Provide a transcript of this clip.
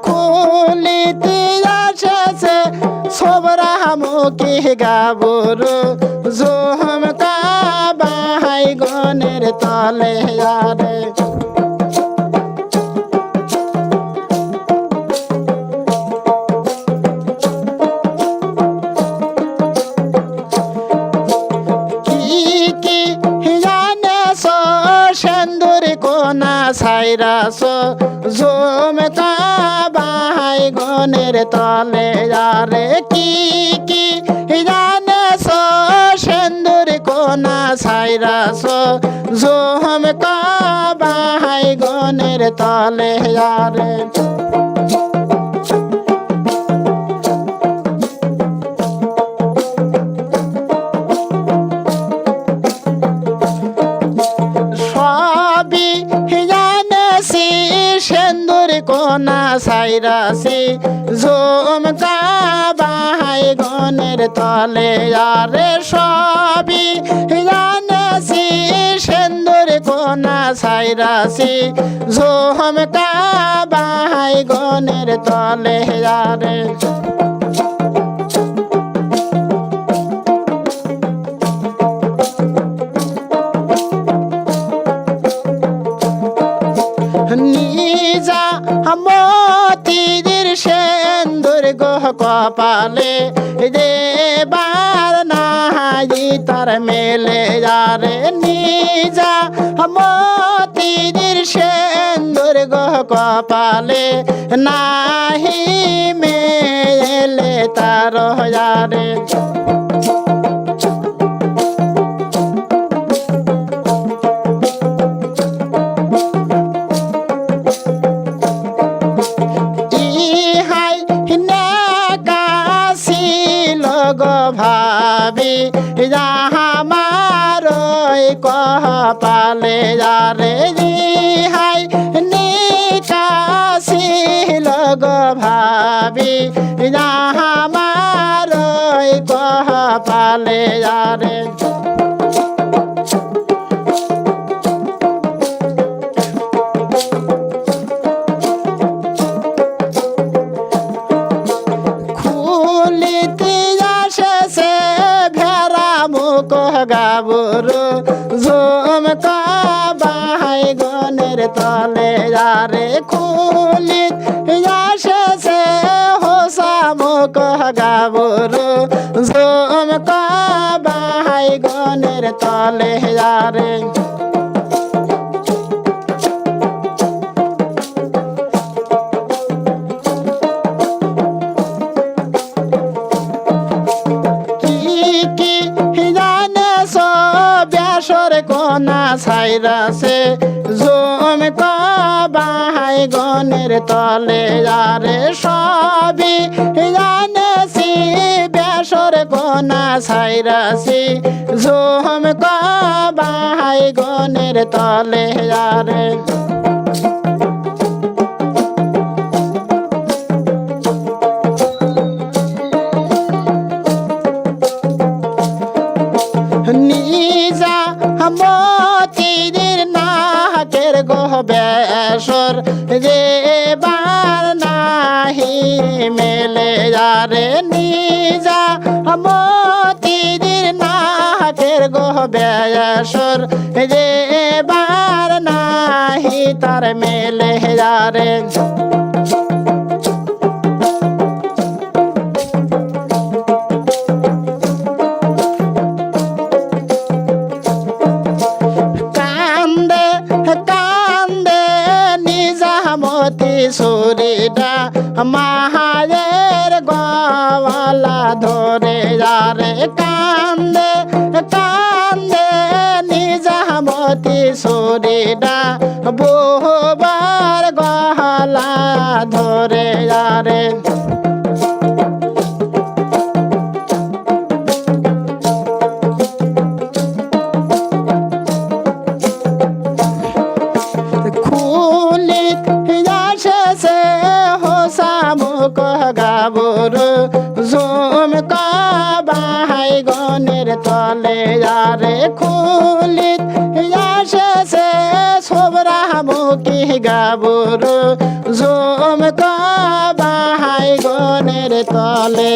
খুলিতে আসেছে ছোবরা মুখী গাবুরু ঝুমকা বাহাই গনের তলে আরে সাইরাস ঝুমকা বাহাই গনের তলে আরে কি জানেছ সেন্দুর কোনা সাইরাস ঝুমকা বাহাই গনের তলে আরে কোনা সাইরাসি ঝুমকা বাহাই গনের তলে আরে সবই জানেছি সেন্দুর কোনা সাইরাসি ঝুমকা বাহাই গনের তলে আরে নিজা মতির সেন্দুর গহ কপালে দেবার নাহি তার মেলে যারে নিজা মতির সেন্দুর গহ কপালে নাহি মেলে তার যারে ভাবি যাহামারই কপালে যারে হাই নিকাশিল গো ভাবি যাহামারই কপালে যারে গাবুরু ঝুমকা বাহাই গনের তলে আরে খুলিত আসেছে হোসা মুখ গাবুরু ঝুমকা বাহাই গনের তলে আরে কোনা সাইরাসে ঝুমকা বাহাই গনের তলে আরে সবই জানেছি বেসর কোনা সাইরাসি ঝুমকা বাহাই গনের তলে আরে নিজা মতির নাকের গহ বেসর যে বার নাহি মেলে যারে নিজা মতির নাকের গহ বেসর যে বার নাহি তার মেলে যারে সুরিটা মাহায়ের গলা ধরে যারে কান্দে কান্দে নিজামতি সুরিটা বহুবার গলা ধরে যারে গাবুরু ঝুমকা বাহাই গনের তলে আরে খুলিত আসেছে ছোবরা মুখী গাবুরু ঝুমকা বাহাই গনের তলে